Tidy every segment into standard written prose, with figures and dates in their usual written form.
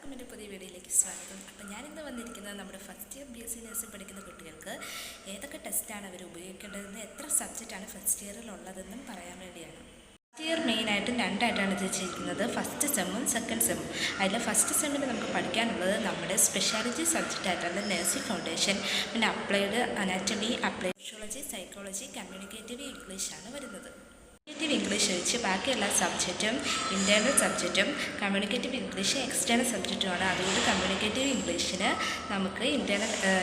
എല്ലാവർക്കും എൻ്റെ പുതിയ വീഡിയോയിലേക്ക് സ്വാഗതം. അപ്പോൾ ഞാനിന്ന് വന്നിരിക്കുന്നത് നമ്മുടെ ഫസ്റ്റ് ഇയർ BSc നഴ്സിംഗ് പഠിക്കുന്ന കുട്ടികൾക്ക് ഏതൊക്കെ ടെസ്റ്റാണ് അവർ ഉപയോഗിക്കേണ്ടതെന്ന്, എത്ര സബ്ജക്റ്റാണ് ഫസ്റ്റ് ഇയറിൽ ഉള്ളതെന്നും പറയാൻ വേണ്ടിയാണ്. ഫസ്റ്റ് ഇയർ മെയിനായിട്ടും രണ്ടായിട്ടാണ് തിരിച്ചിരിക്കുന്നത്, ഫസ്റ്റ് സെമ്മും സെക്കൻഡ് സെമ്മും. അതിൽ ഫസ്റ്റ് സെമ്മിൽ നമുക്ക് പഠിക്കാനുള്ളത് നമ്മുടെ സ്പെഷ്യാലിറ്റി സബ്ജക്റ്റ് ആയിട്ടുള്ള നഴ്സിംഗ് ഫൗണ്ടേഷൻ, പിന്നെ applied anatomy, applied sociology, psychology, communicative ഇംഗ്ലീഷാണ് വരുന്നത്. കമ്മ്യൂണിക്കേറ്റീവ് ഇംഗ്ലീഷ് ഒഴിച്ച് ബാക്കി എല്ലാ സബ്ജക്റ്റും ഇൻറ്റേർണൽ സബ്ജക്റ്റും, കമ്മ്യൂണിക്കേറ്റീവ് ഇംഗ്ലീഷ് എക്സ്റ്റേണൽ സബ്ജക്റ്റുമാണ്. അതുകൊണ്ട് കമ്മ്യൂണിക്കേറ്റീവ് ഇംഗ്ലീഷിന് നമുക്ക്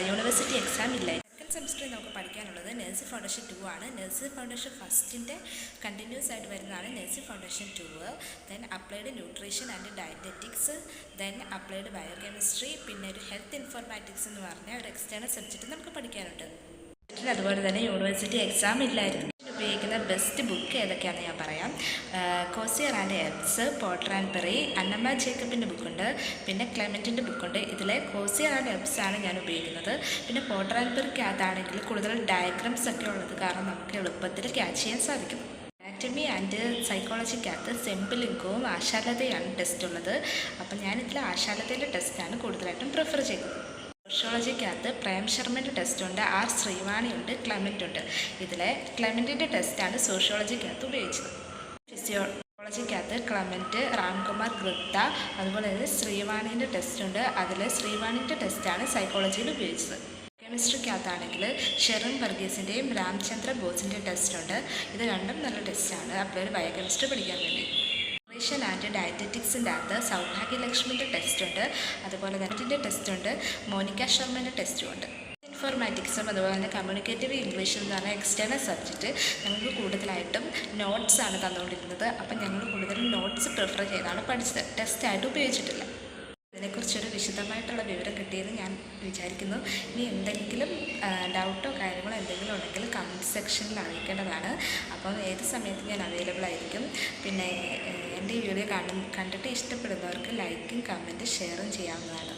യൂണിവേഴ്സിറ്റി എക്സാം ഇല്ല. സെക്കൻഡ് സെമിസ്റ്ററിൽ നമുക്ക് പഠിക്കാനുള്ളത് നഴ്സിംഗ് ഫൗണ്ടേഷൻ 2 ആണ്. നഴ്സിംഗ് ഫൗണ്ടേഷൻ ഫസ്റ്റിൻ്റെ കണ്ടിന്യൂസ് ആയിട്ട് വരുന്നതാണ് nursing foundation 2. Then applied nutrition and dietetics, then applied biochemistry, പിന്നെ ഒരു ഹെൽത്ത് ഇൻഫോർമാറ്റിക്സ് എന്ന് പറഞ്ഞ ഒരു എക്സ്റ്റേണൽ സബ്ജക്റ്റ് നമുക്ക് പഠിക്കാനുണ്ട്. അതുപോലെ തന്നെ യൂണിവേഴ്സിറ്റി എക്സാം ഇല്ലായിരുന്നു. ഉപയോഗിക്കുന്ന ബെസ്റ്റ് ബുക്ക് ഏതൊക്കെയാണെന്ന് ഞാൻ പറയാം. Kozier and Erb's, Potter and Perry, Annamma ജേക്കബിൻ്റെ ബുക്കുണ്ട്, പിന്നെ ക്ലെമൻറ്റിൻ്റെ ബുക്കുണ്ട്. ഇതിലെ കോസിയർ ആൻഡ് എബ്സ് ആണ് ഞാൻ ഉപയോഗിക്കുന്നത്. പിന്നെ പോട്ടർ ആൻഡ് പെറിക്കകത്താണെങ്കിൽ കൂടുതൽ ഡയഗ്രാംസ് ഒക്കെ ഉള്ളത് കാരണം നമുക്ക് എളുപ്പത്തിൽ ക്യാച്ച് ചെയ്യാൻ സാധിക്കും. അനാറ്റമി ആൻഡ് സൈക്കോളജിക്കകത്ത് സെമ്പിലിംഗവും ആശാലതയാണ് ടെസ്റ്റ് ഉള്ളത്. അപ്പം ഞാനിതിൽ ആശാലതയിലെ ടെസ്റ്റാണ് കൂടുതലായിട്ടും പ്രിഫർ ചെയ്യുന്നത്. സോഷ്യോളജിക്കകത്ത് പ്രേം ശർമ്മൻ്റെ ടെസ്റ്റുണ്ട്, ആർ ശ്രീവാണിയുണ്ട്, ക്ലെമൻ്റ് ഉണ്ട്. ഇതിലെ ക്ലെമൻറ്റിൻ്റെ ടെസ്റ്റാണ് സോഷ്യോളജിക്കകത്ത് ഉപയോഗിച്ചത്. ഫിസിയോളജിക്കകത്ത് ക്ലെമൻറ്റ്, രാംകുമാർ ഗുപ്ത, അതുപോലെ തന്നെ ശ്രീവാണീൻ്റെ ടെസ്റ്റുണ്ട്. അതിൽ ശ്രീവാണിൻ്റെ ടെസ്റ്റാണ് സൈക്കോളജിയിൽ ഉപയോഗിച്ചത്. കെമിസ്ട്രിക്കകത്താണെങ്കിൽ ഷെറിൻ വർഗീസിൻ്റെയും രാംചന്ദ്ര ബോസിൻ്റെ ടെസ്റ്റുണ്ട്. ഇത് രണ്ടും നല്ല ടെസ്റ്റാണ് അപ്ലൈഡ് ബയോകെമിസ്ട്രി പഠിക്കാൻ വേണ്ടി. ന്യൂട്രീഷൻ ആൻഡ് ഡയറ്ററ്റിക്സിൻ്റെ അകത്ത് സൗഭാഗ്യലക്ഷ്മിൻ്റെ ടെസ്റ്റുണ്ട്, അതുപോലെ തന്നെ ടെസ്റ്റുണ്ട്, മോനിക ശർമ്മൻ്റെ ടെസ്റ്റുമുണ്ട്. ഇൻഫോർമാറ്റിക്സും അതുപോലെ തന്നെ കമ്മ്യൂണിക്കേറ്റീവ് ഇംഗ്ലീഷ് എന്ന് പറഞ്ഞാൽ എക്സ്റ്റേണൽ സബ്ജക്റ്റ് ഞങ്ങൾക്ക് കൂടുതലായിട്ടും നോട്ട്സാണ് തന്നുകൊണ്ടിരുന്നത്. അപ്പം ഞങ്ങൾ കൂടുതലും നോട്ട്സ് പ്രിഫർ ചെയ്താണ് പഠിച്ചത്, ടെസ്റ്റായിട്ട് ഉപയോഗിച്ചിട്ടില്ല. ഇതിനെക്കുറിച്ചൊരു വിശദമായിട്ടുള്ള വിവരം കിട്ടിയെന്ന് ഞാൻ വിചാരിക്കുന്നു. ഇനി എന്തെങ്കിലും ഡൗട്ടോ കാര്യങ്ങളോ എന്തെങ്കിലും ഉണ്ടെങ്കിൽ കമൻറ്റ് സെക്ഷനിൽ അറിയിക്കേണ്ടതാണ്. അപ്പം ഏത് സമയത്തും ഞാൻ അവൈലബിൾ ആയിരിക്കും. പിന്നെ എൻ്റെ ഈ വീഡിയോ കണ്ടിട്ട് ഇഷ്ടപ്പെടുന്നവർക്ക് ലൈക്കും കമൻറ്റും ഷെയറും ചെയ്യാവുന്നതാണ്.